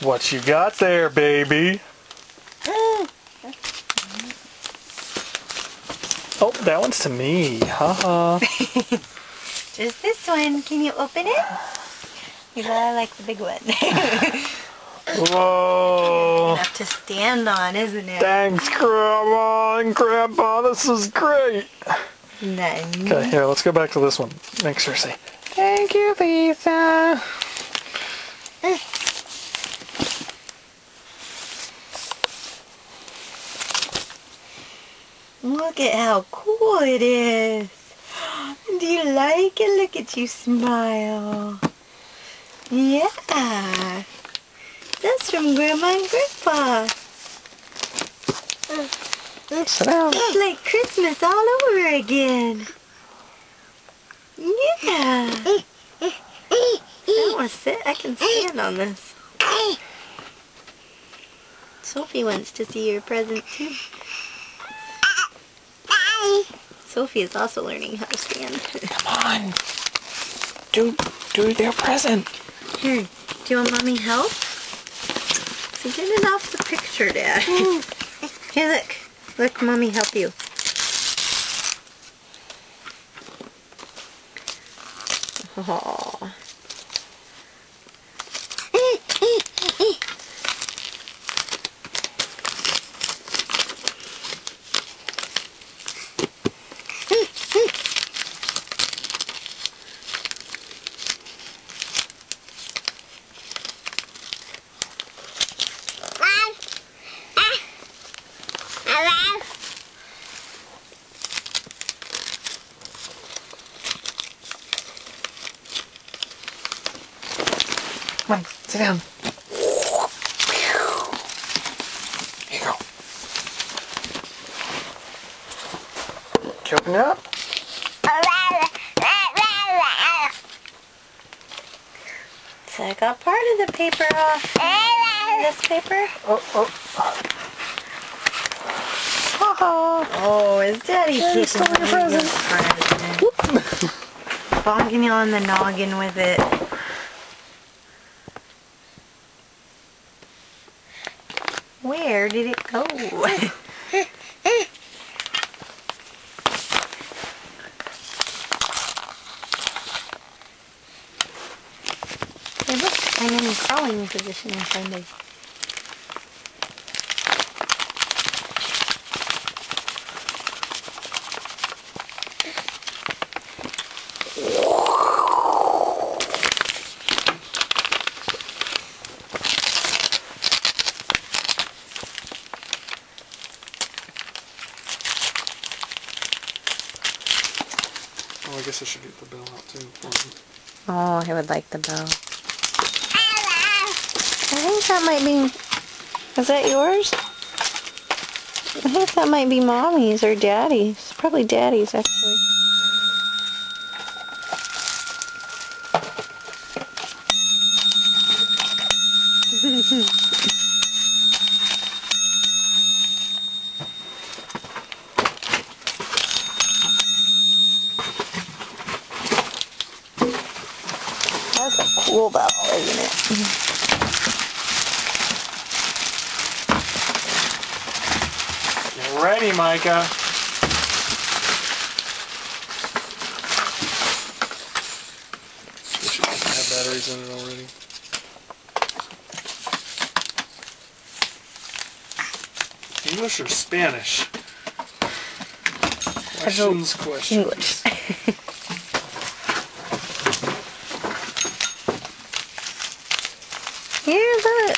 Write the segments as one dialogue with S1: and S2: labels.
S1: What you got there, baby? Oh, that one's to me. Haha.
S2: Just this one. Can you open it? You gotta like the big one.
S1: Whoa.
S2: Enough to stand on, isn't it?
S1: Thanks, Grandma and Grandpa. This is great.
S2: Nice.
S1: Okay, here, let's go back to this one. Make sure to say, thank you, Lisa.
S2: Look at how cool it is. Do you like it? Look at you smile. Yeah. That's from Grandma and Grandpa.
S1: Sit down.
S2: It's like Christmas all over again. Yeah. I want to sit. I can stand on this. Sophie wants to see your present too. Sophie is also learning how to stand.
S1: Come on. Do their present.
S2: Here, do you want Mommy help? So get it off the picture, Dad. Here, look. Look, Mommy help you. Aww.
S1: Come on, sit down. Here you go. Can you open it up?
S2: So I got part of the paper off. This paper.
S1: Oh.
S2: Oh, is Daddy
S1: Daddy
S2: taking
S1: stole your present.
S2: Bonking you on the noggin with it. Where did it go? Hey, look, I'm in crawling position in front of.
S1: Oh, I guess I should get the bell out too.
S2: Oh, I would like the bell. I think that might be... Is that yours? I think that might be Mommy's or Daddy's. Probably Daddy's, actually. That's a cool bell, isn't it?
S1: Get ready, Micah. Wish it doesn't have batteries in it already. English or Spanish? Questions.
S2: English. Here's it.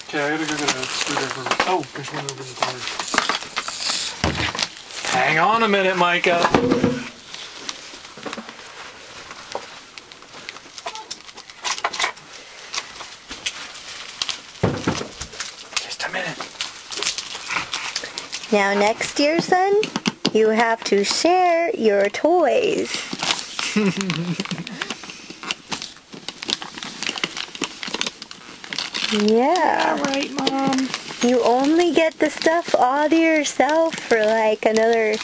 S1: Okay, I gotta go get a screwdriver. Oh, there's one over in the corner. Hang on a minute, Micah. Just a minute.
S2: Now next year, son, you have to share your toys. Yeah.
S1: All right, Mom.
S2: You only get the stuff all to yourself for like another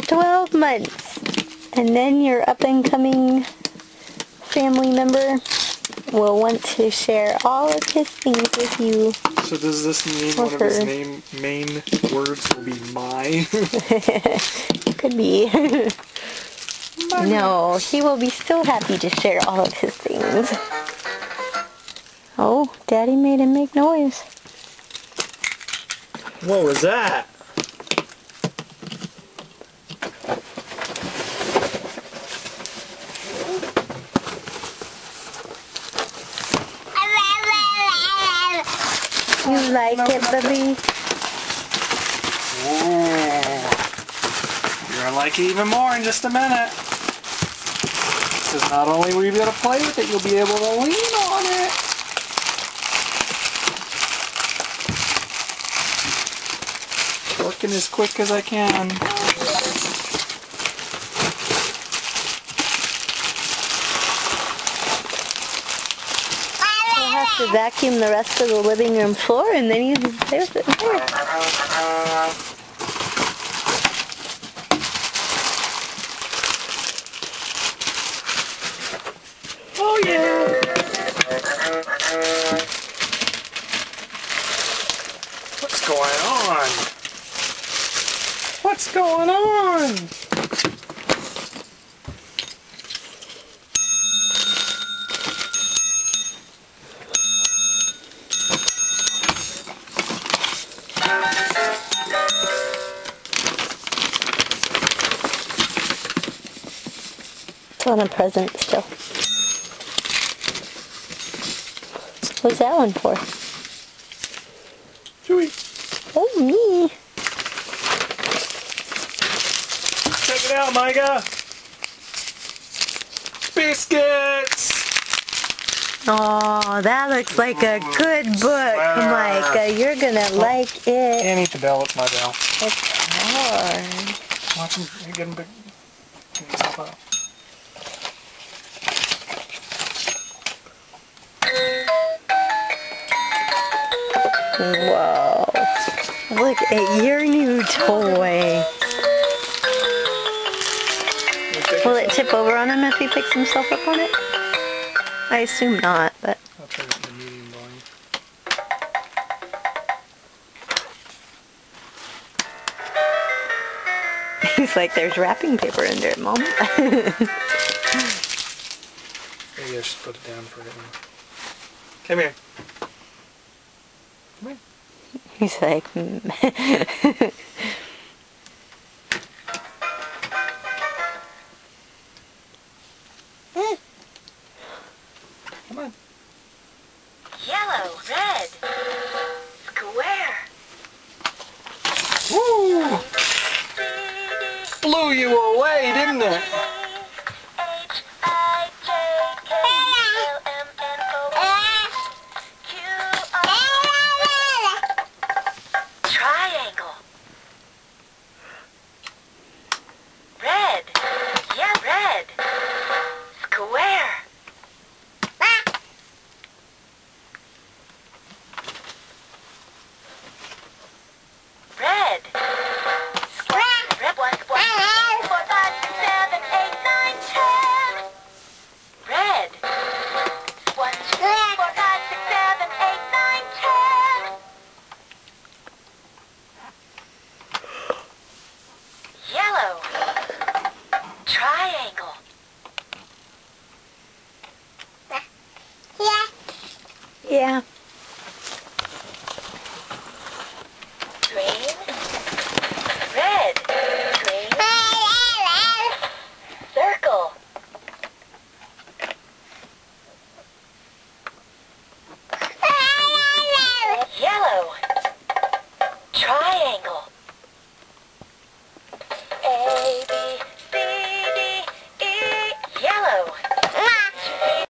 S2: 12 months. And then your up and coming family member will want to share all of his things with you.
S1: So does this mean one of his main words will be my?
S2: Could be. No, he will be so happy to share all of his things. Oh, Daddy made him make noise.
S1: What was that?
S2: You like it, baby?
S1: Ooh. You're gonna like it even more in just a minute. Because not only will you be able to play with it, you'll be able to lean on it. Working as quick as I can.
S2: We'll have to vacuum the rest of the living room floor and then you can play with it there.
S1: Oh yeah! What's going on? What's going on?
S2: It's on a present still. What's that one for?
S1: Chewy.
S2: Oh, me.
S1: Check it out, Micah. Biscuits.
S2: Oh, that looks like a good book, Micah. You're gonna like it.
S1: And eat the bell. It's my bell.
S2: It's hard.
S1: Watch him. Get him big. Get himself out.
S2: Whoa. Look at your new toy. Will it tip over on him if he picks himself up on it? I assume not, but...
S1: I'll try it in the medium volume.
S2: He's like, there's wrapping paper under it, Mom.
S1: Maybe I should put it down for it. Come here. Come here.
S2: He's like...
S1: Come on.
S3: Yellow, red, square.
S1: Woo! Blew you away, didn't it?
S3: Triangle. Red. Yeah, red. Square. Red. Red. 1, 2, 3, 4, 5, 6, 7, 8, 9, 10. Red. 1, 2, 3, 4, 5, 6, 7, 8, 9, 10. Yellow. Triangle.
S2: Yeah.